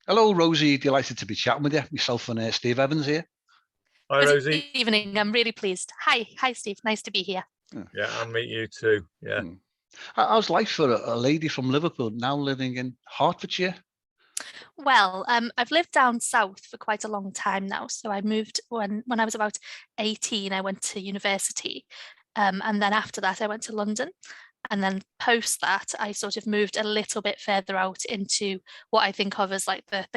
Hello, Rosie. Delighted to be chatting with you. Myself and Steve Evans here. Hi, Good Rosie. evening. I'm really pleased. Hi, Steve. Nice to be here. Yeah, and meet you too. Yeah. How's life for a lady from Liverpool now living in Hertfordshire? Well, I've lived down south for quite a long time now. So I moved when I was about 18. I went to university, and then after that, I went to London. And then post that, I sort of moved a little bit further out into what I think of as like the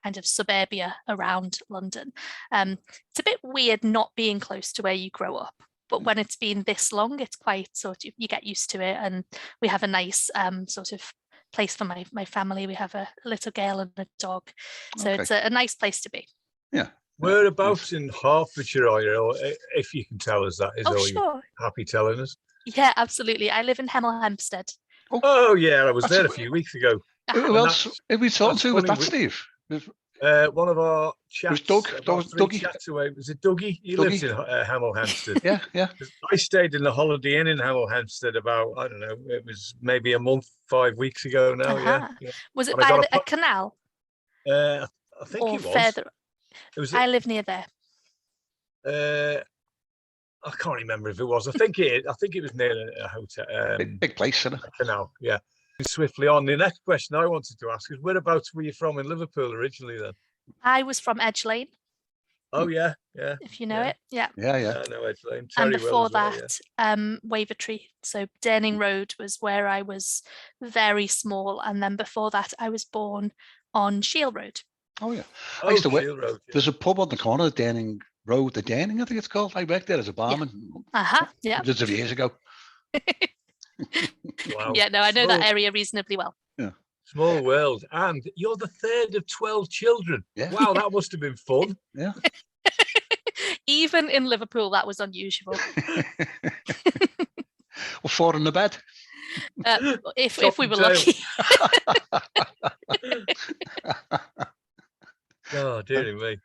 kind of suburbia around London. It's a bit weird not being close to where you grow up, but when it's been this long, it's quite sort of, you get used to it. And we have a nice sort of place for my family. We have a little girl and a dog. So Okay. it's a nice place to be. Yeah. Whereabouts in Hertfordshire are you? Or if you can tell us that, is Oh, all sure. you happy telling us? Yeah, absolutely. I live in Hemel Hempstead. Oh, yeah, I was That's there a few weeks ago. Who else are we talking to with funny, that, Steve? One of our chaps, Doug. about three Dougie. chats away. Was it Dougie? He lives in Hemel Hempstead. Yeah. I stayed in the Holiday Inn in Hemel Hempstead about, I don't know, it was maybe a month, 5 weeks ago now. Yeah. Was it And I by got a canal? I think Or it was. further? It was. I live near there. I can't remember if it was. I think it was near a hotel. Big place, isn't it? A canal. Yeah. Swiftly on. The next question I wanted to ask is, whereabouts were you from in Liverpool originally then? I was from Edge Lane. Oh yeah. If you know it. Yeah. I know Edge Lane. And Terry before well, that, Wavertree. So Durning Road was where I was very small. And then before that, I was born on Shield Road. Oh yeah. Shield Road, yeah. There's a pub on the corner of Durning Road, the Durning, I think it's called. I worked there as a barman. Yeah. Hundreds of years ago. Wow. Yeah, no, I know that area reasonably well. Yeah. Small world. And you're the third of 12 children. Yeah. Wow, that must have been fun. Yeah. Even in Liverpool, that was unusual. Well, 4 in the bed. If we were lucky. Oh, dearie me.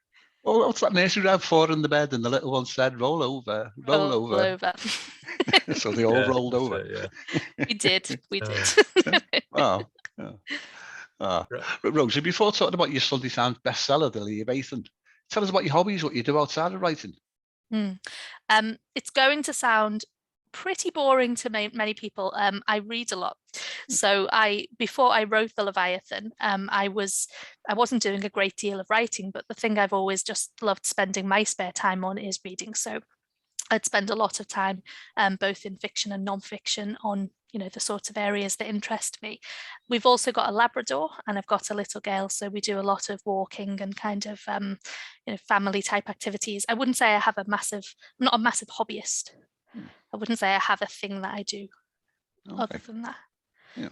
Well, what's that nursery rhyme? 4 in the bed, and the little one said, "Roll over, roll over." So they all rolled over. We did. Oh. Rosie, before talking about your Sunday Times bestseller, the Leviathan, tell us about your hobbies, what you do outside of writing. It's going to sound pretty boring to many people. I read a lot. So before I wrote the Leviathan, I wasn't doing a great deal of writing, but the thing I've always just loved spending my spare time on is reading. So I'd spend a lot of time both in fiction and non-fiction on the sorts of areas that interest me. We've also got a Labrador and I've got a little girl, so we do a lot of walking and kind of family type activities. I wouldn't say I'm not a massive hobbyist. I wouldn't say I have a thing that I do other than that. Yeah.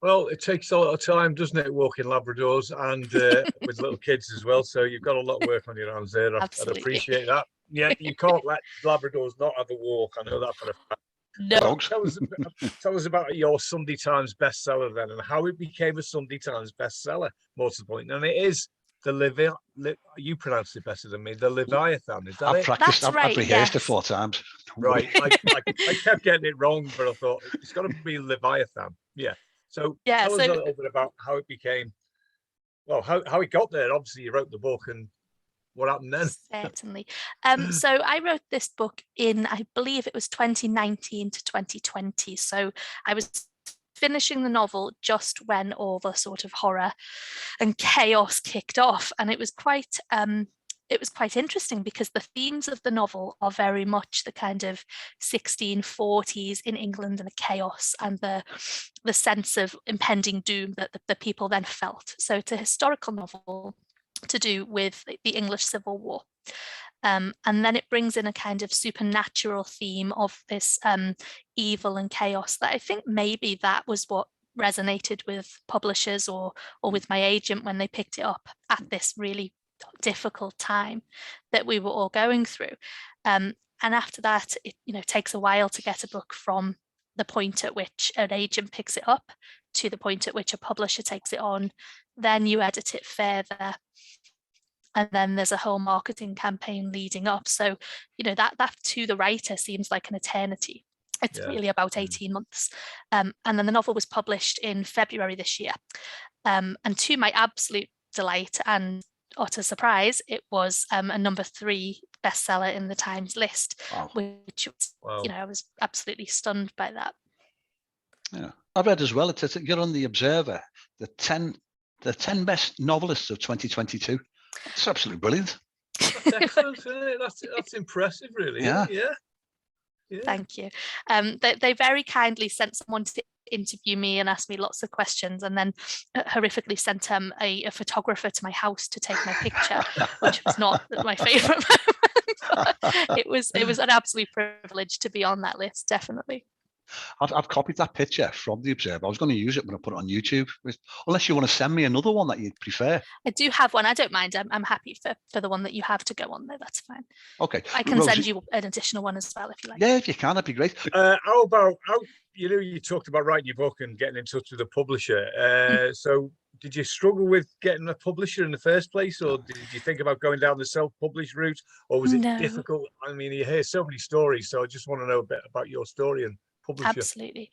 Well, it takes a lot of time, doesn't it, walking Labradors and with little kids as well. So you've got a lot of work on your hands there. I'd appreciate that. Yeah, you can't let Labradors not have a walk. I know that for a fact. No. Tell us about your Sunday Times bestseller then, and how it became a Sunday Times bestseller. More to the point, and it is the you pronounce it better than me. The Leviathan, is that I've it? practiced. That's right, I've rehearsed it 4 times. Right. I kept getting it wrong, but I thought it's got to be Leviathan. Yeah. So tell us a little bit about how it became. Well, how it got there. Obviously, you wrote the book, and what happened then? Certainly. So I wrote this book in, I believe it was 2019 to 2020. So I was finishing the novel just when all the sort of horror and chaos kicked off, and it was quite interesting because the themes of the novel are very much the kind of 1640s in England and the chaos and the sense of impending doom that the people then felt. So it's a historical novel to do with the English Civil War. And then it brings in a kind of supernatural theme of this evil and chaos that I think maybe that was what resonated with publishers or with my agent when they picked it up at this really difficult time that we were all going through. And after that, it takes a while to get a book from the point at which an agent picks it up to the point at which a publisher takes it on. Then you edit it further. And then there's a whole marketing campaign leading up. So, that to the writer seems like an eternity. It's really about 18 months. And then the novel was published in February this year. And to my absolute delight and utter surprise, it was a #3 bestseller in the Times list, which was, I was absolutely stunned by that. Yeah, I read as well. It says that you're on the Observer, the 10 best novelists of 2022. That's absolutely brilliant. That's excellent, isn't it? That's impressive, really. Yeah. Thank you. They very kindly sent someone to interview me and ask me lots of questions, and then horrifically sent a photographer to my house to take my picture, which was not my favorite moment. it was an absolute privilege to be on that list, definitely. I've copied that picture from the Observer. I was going to use it when I put it on YouTube, unless you want to send me another one that you'd prefer. I do have one. I don't mind. I'm happy for the one that you have to go on there. That's fine. Okay. I can send you an additional one as well if you like. Yeah, if you can, that'd be great. How about you talked about writing your book and getting in touch with a publisher. So did you struggle with getting a publisher in the first place, or did you think about going down the self-published route, or was it difficult? I mean, you hear so many stories, so I just want to know a bit about your story and publisher. Absolutely.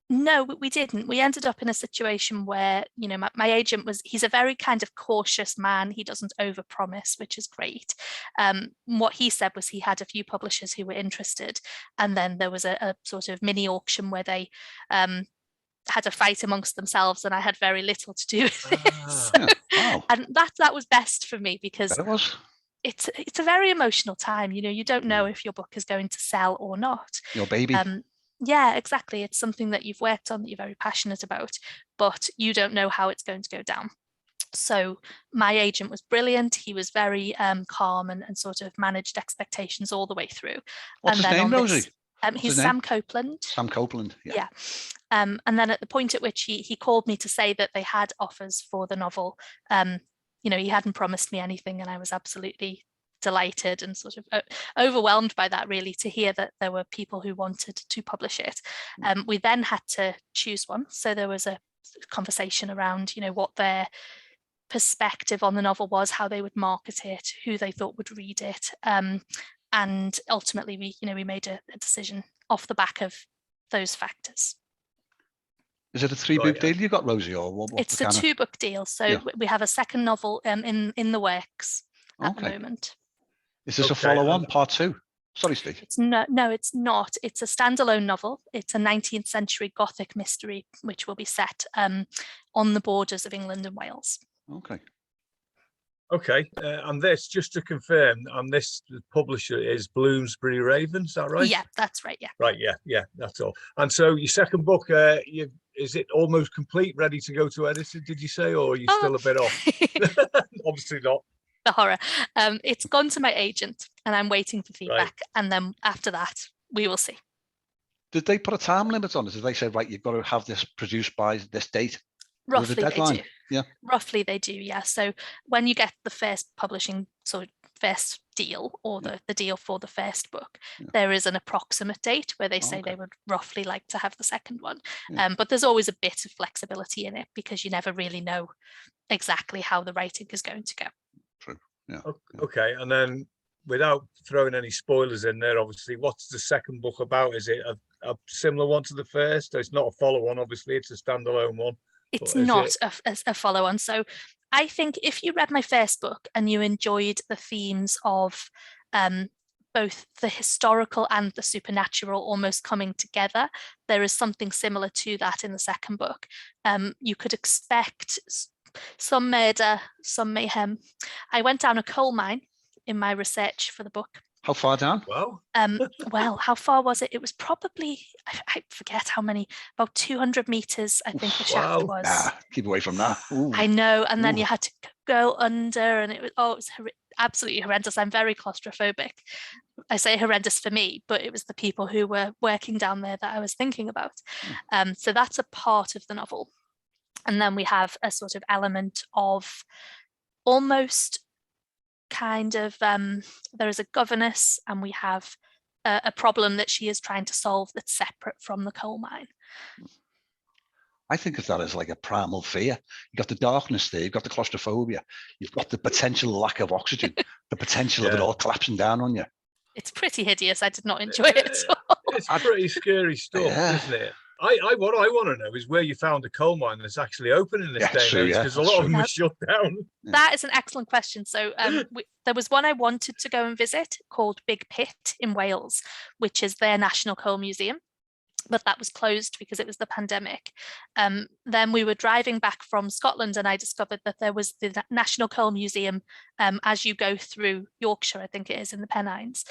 No, we didn't. We ended up in a situation where, my agent he's a very kind of cautious man. He doesn't overpromise, which is great. What he said was he had a few publishers who were interested. And then there was a sort of mini auction where they had a fight amongst themselves, and I had very little to do with it. And that was best for me, because it's a very emotional time. You don't know if your book is going to sell or not. Your baby. Yeah, exactly. It's something that you've worked on, that you're very passionate about, but you don't know how it's going to go down. So my agent was brilliant. He was very calm and sort of managed expectations all the way through. What's his name, Rosie? He's Sam Copeland. Sam Copeland, yeah. And then at the point at which he called me to say that they had offers for the novel, he hadn't promised me anything, and I was absolutely delighted and sort of overwhelmed by that, really, to hear that there were people who wanted to publish it. We then had to choose one. So there was a conversation around, what their perspective on the novel was, how they would market it, who they thought would read it. And ultimately, we made a decision off the back of those factors. Is it a 3-book deal you got, Rosie, or what? It's a 2-book deal. So we have a second novel in the works at the moment. Is this a follow-on, part 2? Sorry, Steve. No, it's not. It's a standalone novel. It's a 19th century Gothic mystery, which will be set on the borders of England and Wales. Okay, and this, just to confirm, and this publisher is Bloomsbury Raven, is that right? Yeah, that's right, yeah. Right, yeah, that's all. And so your second book, is it almost complete, ready to go to editor, did you say, or are you still a bit off? Obviously not. The horror. It's gone to my agent, and I'm waiting for feedback, and then after that, we will see. Did they put a time limit on it? Did they say, right, you've got to have this produced by this date? Roughly they do. Yeah. Roughly they do, yeah. So when you get the first publishing, first deal, or the deal for the first book, there is an approximate date where they say they would roughly like to have the second one. But there's always a bit of flexibility in it, because you never really know exactly how the writing is going to go. True. Yeah. Okay, and then without throwing any spoilers in there, obviously, what's the second book about? Is it a similar one to the first? It's not a follow-on, obviously, it's a standalone one. It's not a follow-on. So I think if you read my first book and you enjoyed the themes of both the historical and the supernatural almost coming together, there is something similar to that in the second book. You could expect some murder, some mayhem. I went down a coal mine in my research for the book. How far down? Wow. Well, how far was it? It was probably, I forget how many, about 200 meters, I think the shaft was. Keep away from that. Ooh. I know. And then you had to go under, and it was absolutely horrendous. I'm very claustrophobic. I say horrendous for me, but it was the people who were working down there that I was thinking about. So that's a part of the novel. And then we have a sort of element of almost kind of, there is a governess, and we have a problem that she is trying to solve that's separate from the coal mine. I think of that as like a primal fear. You've got the darkness there, you've got the claustrophobia, you've got the potential lack of oxygen, the potential of it all collapsing down on you. It's pretty hideous. I did not enjoy it at all. It's pretty scary stuff, isn't it? What I want to know is where you found a coal mine that's actually open in this day and age, because a lot of them are shut down. That is an excellent question. So there was one I wanted to go and visit called Big Pit in Wales, which is their National Coal Museum, but that was closed because it was the pandemic. Then we were driving back from Scotland and I discovered that there was the National Coal Museum as you go through Yorkshire, I think it is, in the Pennines.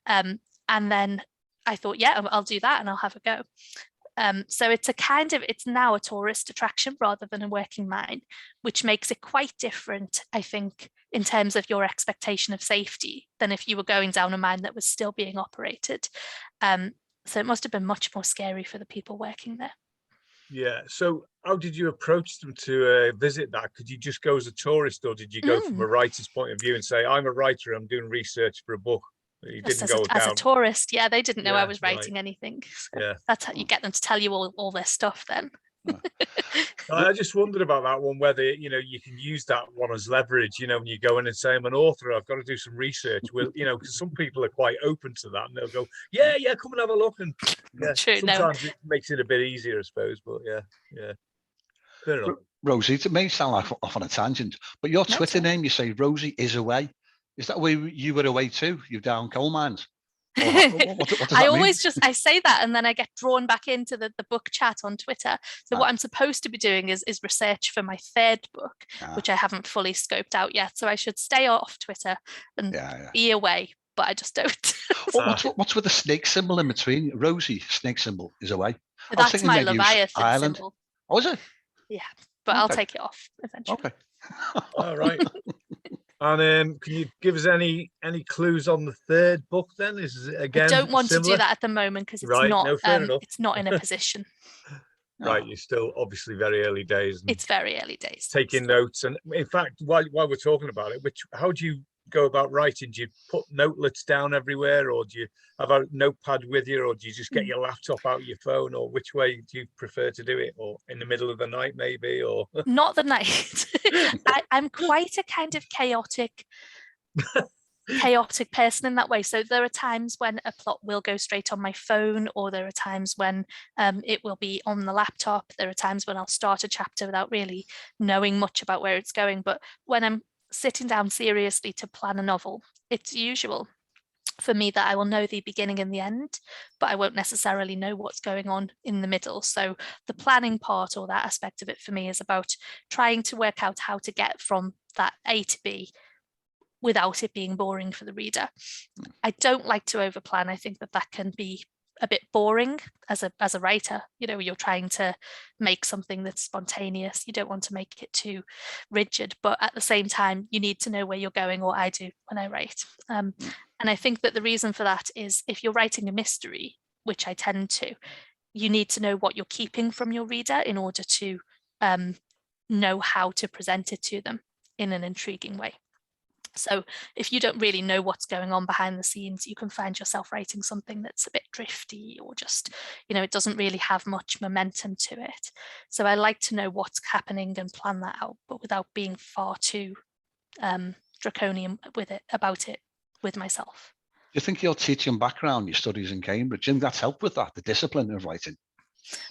And then I thought, yeah, I'll do that and I'll have a go. So it's now a tourist attraction rather than a working mine, which makes it quite different, I think, in terms of your expectation of safety than if you were going down a mine that was still being operated. So it must have been much more scary for the people working there. Yeah. So how did you approach them to visit that? Could you just go as a tourist, or did you go from a writer's point of view and say, I'm a writer, I'm doing research for a book? You just didn't as a tourist, yeah, they didn't know I was writing anything. So yeah, that's how you get them to tell you all their stuff then. I just wondered about that one, whether you can use that one as leverage, when you go in and say, I'm an author, I've got to do some research. Well, because some people are quite open to that and they'll go, yeah, come and have a look. And yeah, true, sometimes it makes it a bit easier, I suppose, but yeah. Fair enough. Rosie, it may sound like off on a tangent, but your Twitter name, you say Rosie is away. Is that where you were away too? You're down coal mines? What does that I mean? always I say that and then I get drawn back into the book chat on Twitter. So what I'm supposed to be doing is research for my third book, which I haven't fully scoped out yet. So I should stay off Twitter and be away, but I just don't. What's with the snake symbol in between? Rosie, snake symbol, is away. That's my Leviathan symbol. Oh, is it? Yeah, but I'll take it off eventually. Okay. All right. And can you give us any clues on the third book then? Is it again? I don't want to do that at the moment because it's it's not in a position. Right, you're still obviously very early days. It's very early days. Taking notes, and in fact, while we're talking about it, how do you go about writing? Do you put notelets down everywhere, or do you have a notepad with you, or do you just get your laptop out your phone, or which way do you prefer to do it? Or in the middle of the night maybe, or not the night. I'm quite a kind of chaotic person in that way. So there are times when a plot will go straight on my phone, or there are times when it will be on the laptop. There are times when I'll start a chapter without really knowing much about where it's going. But when I'm sitting down seriously to plan a novel, it's usual for me that I will know the beginning and the end, but I won't necessarily know what's going on in the middle. So the planning part, or that aspect of it, for me is about trying to work out how to get from that A to B without it being boring for the reader. I don't like to overplan. I think that can be a bit boring as a writer. You're trying to make something that's spontaneous. You don't want to make it too rigid, but at the same time, you need to know where you're going, or I do when I write. And I think that the reason for that is if you're writing a mystery, which I tend to, you need to know what you're keeping from your reader in order to know how to present it to them in an intriguing way. So if you don't really know what's going on behind the scenes, you can find yourself writing something that's a bit drifty, or just, it doesn't really have much momentum to it. So I like to know what's happening and plan that out, but without being far too draconian about it with myself. Do you think your teaching background, your studies in Cambridge, do you think that's helped with that, the discipline of writing?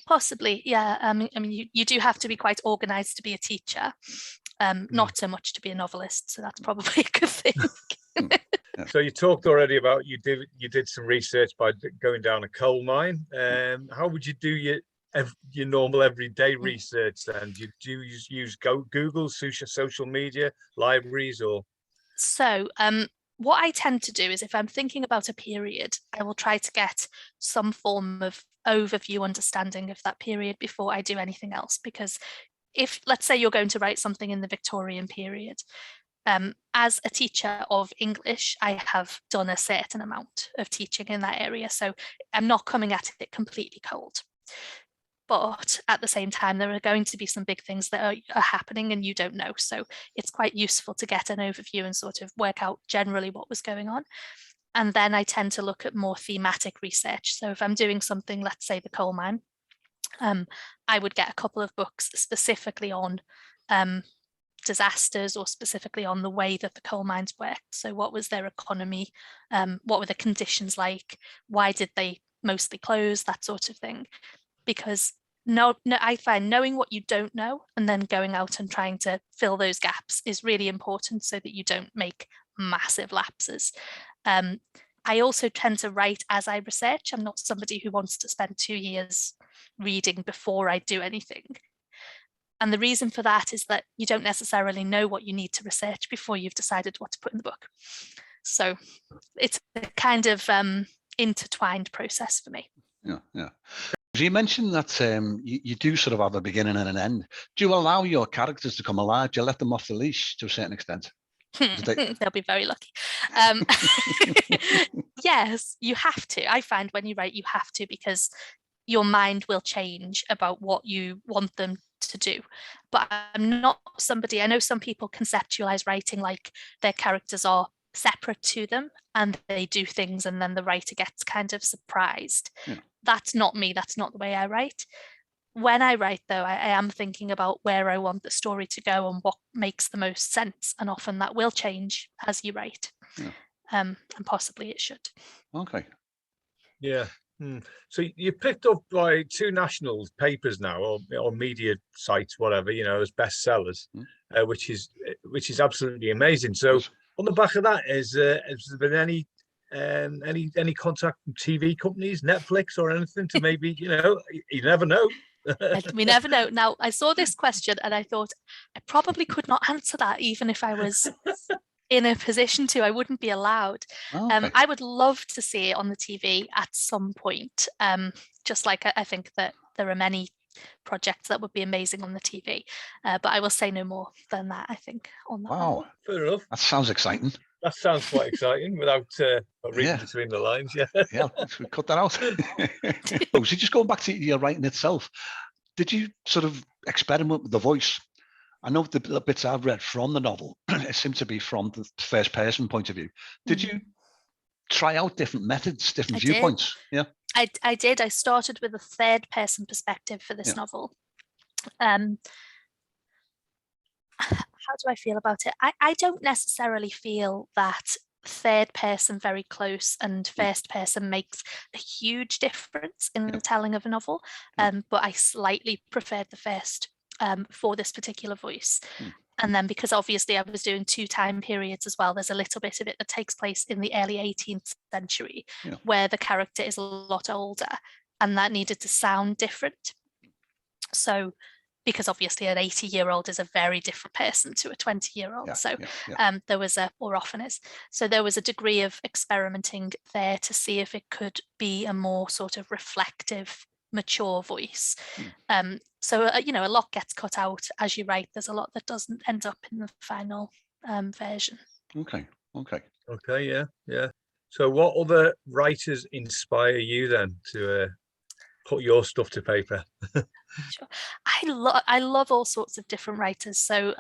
Possibly, yeah. I mean, you do have to be quite organized to be a teacher. Not so much to be a novelist, so that's probably a good thing. So you talked already about you did some research by going down a coal mine. How would you do your normal everyday research then? Do you use Google, social media, libraries, or? So what I tend to do is, if I'm thinking about a period, I will try to get some form of overview understanding of that period before I do anything else. Because if, let's say, you're going to write something in the Victorian period, as a teacher of English, I have done a certain amount of teaching in that area. So I'm not coming at it completely cold. But at the same time, there are going to be some big things that are happening and you don't know. So it's quite useful to get an overview and sort of work out generally what was going on. And then I tend to look at more thematic research. So if I'm doing something, let's say the coal mine, I would get a couple of books specifically on disasters, or specifically on the way that the coal mines worked. So what was their economy? What were the conditions like? Why did they mostly close? That sort of thing. because I find knowing what you don't know and then going out and trying to fill those gaps is really important so that you don't make massive lapses. I also tend to write as I research. I'm not somebody who wants to spend 2 years reading before I do anything. And the reason for that is that you don't necessarily know what you need to research before you've decided what to put in the book. So it's a kind of intertwined process for me. Yeah. You mentioned that you do sort of have a beginning and an end. Do you allow your characters to come alive? Do you let them off the leash to a certain extent? They'll be very lucky. Yes, you have to. I find when you write, you have to, because your mind will change about what you want them to do. But I'm not somebody, I know some people conceptualize writing like their characters are separate to them and they do things and then the writer gets kind of surprised. Yeah. That's not me. That's not the way I write. When I write, though, I am thinking about where I want the story to go and what makes the most sense. And often that will change as you write. Yeah. And possibly it should. Okay. Yeah. So you picked up like 2 national papers now, or media sites, whatever, as bestsellers, which is absolutely amazing. So on the back of that, has there been any contact from TV companies, Netflix or anything to maybe, you never know. We never know. Now, I saw this question and I thought I probably could not answer that even if I was in a position to. I wouldn't be allowed. Okay. I would love to see it on the TV at some point. Just like I think that there are many projects that would be amazing on the TV, but I will say no more than that, I think, on that. Wow. Fair enough. That sounds exciting. That sounds quite exciting without reading between the lines. Yeah, we cut that out. So just going back to your writing itself, did you sort of experiment with the voice? I know the bits I've read from the novel, it seemed to be from the first person point of view. Did you try out different methods, different viewpoints? Yeah, I did. I started with a third person perspective for this novel. How do I feel about it? I don't necessarily feel that third person very close and first person makes a huge difference in the telling of a novel, but I slightly preferred the first for this particular voice. And then because obviously I was doing 2 time periods as well, there's a little bit of it that takes place in the early 18th century where the character is a lot older and that needed to sound different. So because obviously an 80-year-old is a very different person to a 20-year-old. There was or often is. So there was a degree of experimenting there to see if it could be a more sort of reflective, mature voice. So a lot gets cut out as you write. There's a lot that doesn't end up in the final version. Okay. Yeah. So what other writers inspire you then to put your stuff to paper? Sure. I love all sorts of different writers. So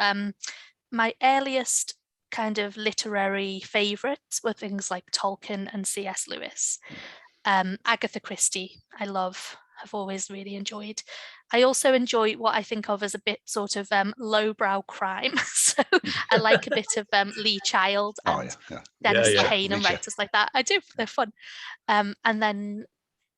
my earliest kind of literary favorites were things like Tolkien and C.S. Lewis. Agatha Christie, have always really enjoyed. I also enjoy what I think of as a bit sort of lowbrow crime. So I like a bit of Lee Child and Dennis Lehane and writers like that. I do, they're fun. And then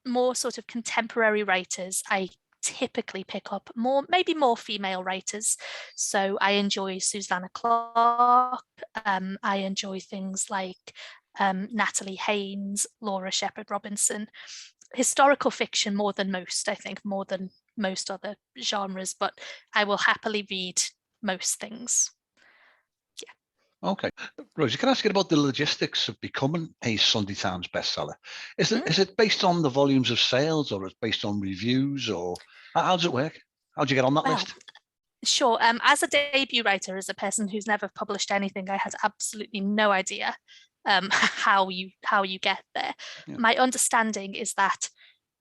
more sort of contemporary writers, I typically pick up maybe more female writers. So I enjoy Susanna Clarke. I enjoy things like Natalie Haynes, Laura Shepherd Robinson. Historical fiction more than most, I think, more than most other genres, but I will happily read most things. Okay. Rosie, can I ask you about the logistics of becoming a Sunday Times bestseller? Is it based on the volumes of sales, or is it based on reviews, or how does it work? How do you get on that list? Sure. As a debut writer, as a person who's never published anything, I had absolutely no idea how you get there. My understanding is that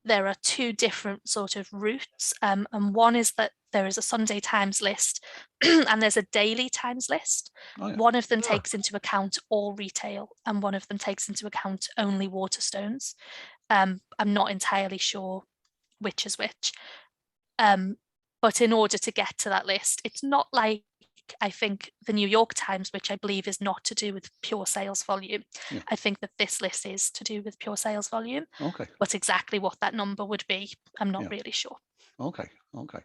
there are 2 different sort of routes, and one is that there is a Sunday Times list and there's a daily Times list. One of them takes into account all retail and one of them takes into account only Waterstones. I'm not entirely sure which is which, but in order to get to that list, it's not like unlike, I think, the New York Times, which I believe is not to do with pure sales volume. Yeah. I think that this list is to do with pure sales volume. Okay. But exactly what that number would be, I'm not really sure. Okay. Okay.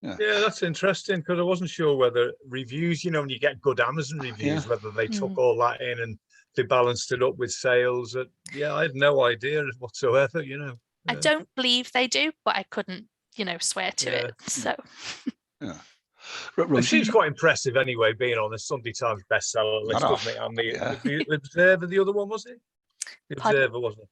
Yeah, that's interesting, because I wasn't sure whether reviews, you know, when you get good Amazon reviews, whether they took all that in and they balanced it up with sales. Yeah, I had no idea whatsoever, you know. I don't believe they do, but I couldn't, you know, swear to it. So it seems quite impressive anyway, being on the Sunday Times bestseller list, doesn't it? And the Observer, the other one, was it? The Observer, wasn't it?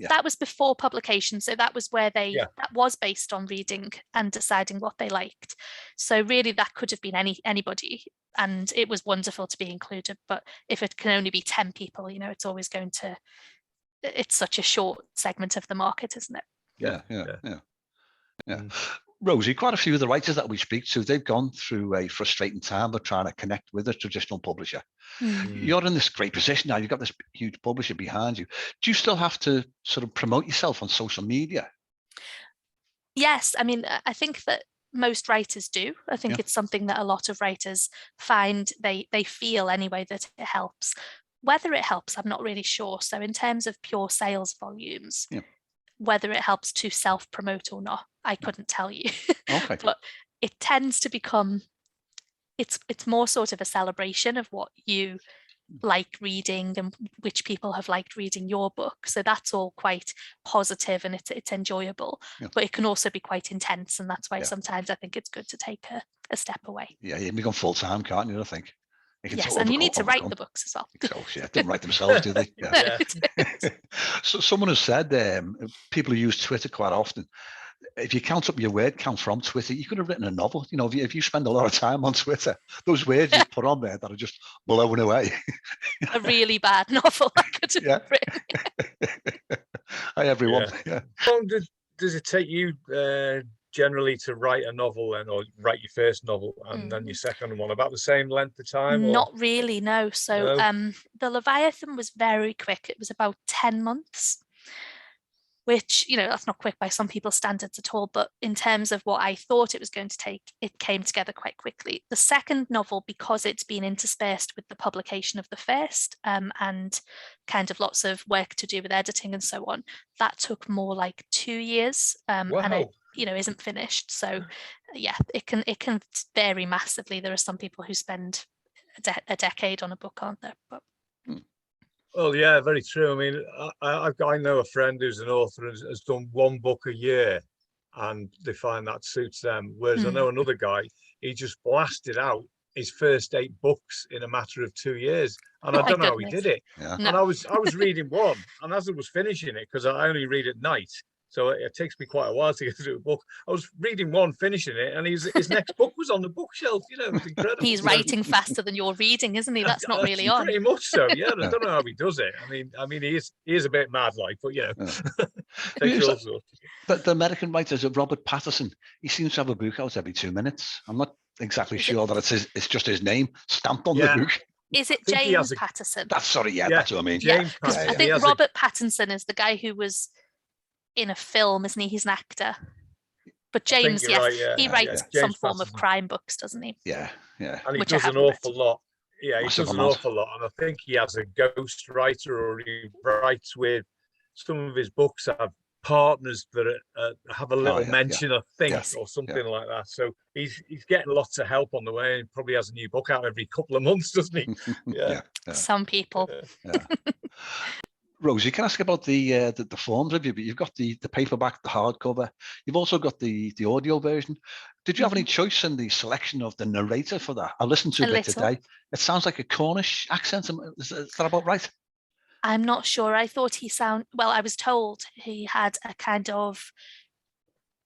That was before publication, so that was where that was based on reading and deciding what they liked. So really that could have been anybody, and it was wonderful to be included. But if it can only be 10 people, you know, it's always going to, it's such a short segment of the market, isn't it? Yeah. Rosie, quite a few of the writers that we speak to, they've gone through a frustrating time of trying to connect with a traditional publisher. You're in this great position now. You've got this huge publisher behind you. Do you still have to sort of promote yourself on social media? Yes. I mean, I think that most writers do. I think it's something that a lot of writers find, they feel anyway, that it helps. Whether it helps, I'm not really sure. So in terms of pure sales volumes, whether it helps to self-promote or not, I couldn't tell you. Okay. But it tends to become, it's more sort of a celebration of what you like reading and which people have liked reading your book. So that's all quite positive and it's enjoyable. But it can also be quite intense, and that's why sometimes I think it's good to take a step away. Yeah, you can become full-time, can't you, I think? Yes, and you need to write the books as well. So, they don't write themselves, do they? Yeah. So someone has said people who use Twitter quite often, if you count up your word count from Twitter, you could have written a novel. You know, if you spend a lot of time on Twitter, those words you put on there that are just blown away. A really bad novel I could have written. Hi, everyone. How long does it take you generally to write a novel, then, or write your first novel and then your second one? About the same length of time? Not really, no. So the Leviathan was very quick. It was about 10 months, which, you know, that's not quick by some people's standards at all, but in terms of what I thought it was going to take, it came together quite quickly. The second novel, because it's been interspersed with the publication of the first and kind of lots of work to do with editing and so on, that took more like 2 years, and it, you know, isn't finished. So yeah, it can vary massively. There are some people who spend a decade on a book, aren't there? But well, yeah, very true. I mean, I know a friend who's an author and has done one book a year, and they find that suits them. Whereas I know another guy, he just blasted out his first 8 books in a matter of 2 years, and I don't know how he did it. And I was reading one, and as I was finishing it, because I only read at night, so it takes me quite a while to get through a book. I was reading one, finishing it, and his next book was on the bookshelf. You know, it's incredible. He's writing faster than you're reading, isn't he? That's not really on. Pretty much so. Yeah, I don't know how he does it. I mean, he is a bit mad, like, but you know, But the American writer is Robert Patterson. He seems to have a book out every 2 minutes. I'm not exactly sure that it's just his name stamped on the book. Is it James Patterson? That's that's what I mean. Because I think Robert Pattinson is the guy who was in a film, isn't he? He's an actor. But James, he writes some form of crime books, doesn't he? Yeah. And he does an awful lot. Yeah, he does an awful lot. And I think he has a ghost writer, or he writes with some of his books have partners that have a little mention, I think, or something like that. So he's getting lots of help on the way. He probably has a new book out every couple of months, doesn't he? Some people. Rosie, can I ask about the forms of you? But you've got the paperback, the hardcover. You've also got the audio version. Did you have any choice in the selection of the narrator for that? I listened to it today. It sounds like a Cornish accent. Is that about right? I'm not sure. I thought I was told he had a kind of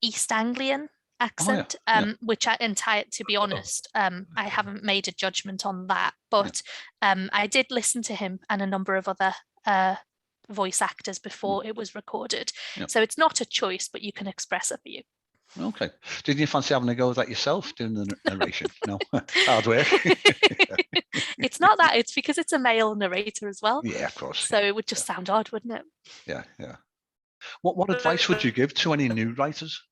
East Anglian accent, which to be honest, I haven't made a judgment on that. But I did listen to him and a number of other voice actors before it was recorded. So it's not a choice, but you can express a view. Okay. Didn't you fancy having a go at that yourself, doing the narration? No, hard work. It's not that. It's because it's a male narrator as well. Yeah, of course. So it would just sound odd, wouldn't it? Yeah. What advice would you give to any new writers?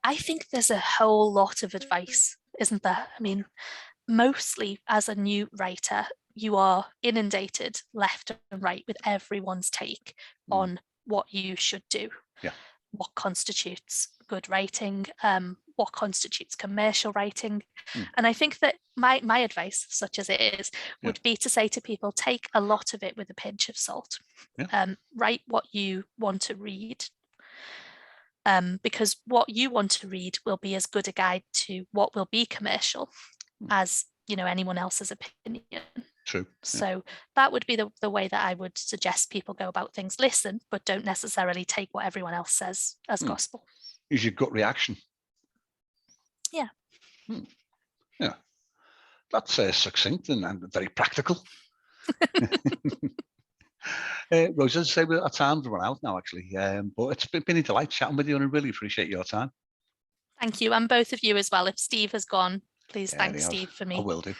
I think there's a whole lot of advice, isn't there? I mean, mostly as a new writer, you are inundated left and right with everyone's take on what you should do. Yeah. What constitutes good writing, what constitutes commercial writing. And I think that my advice, such as it is, would be to say to people, take a lot of it with a pinch of salt. Write what you want to read, because what you want to read will be as good a guide to what will be commercial as, you know, anyone else's opinion. True. So that would be the way that I would suggest people go about things. Listen, but don't necessarily take what everyone else says as gospel. Use your gut reaction. Yeah. Yeah. That's succinct and very practical. Rosie, as I say, our time's run out now, actually. But it's been a delight chatting with you, and I really appreciate your time. Thank you. And both of you as well. If Steve has gone, please thank Steve for me. I will do.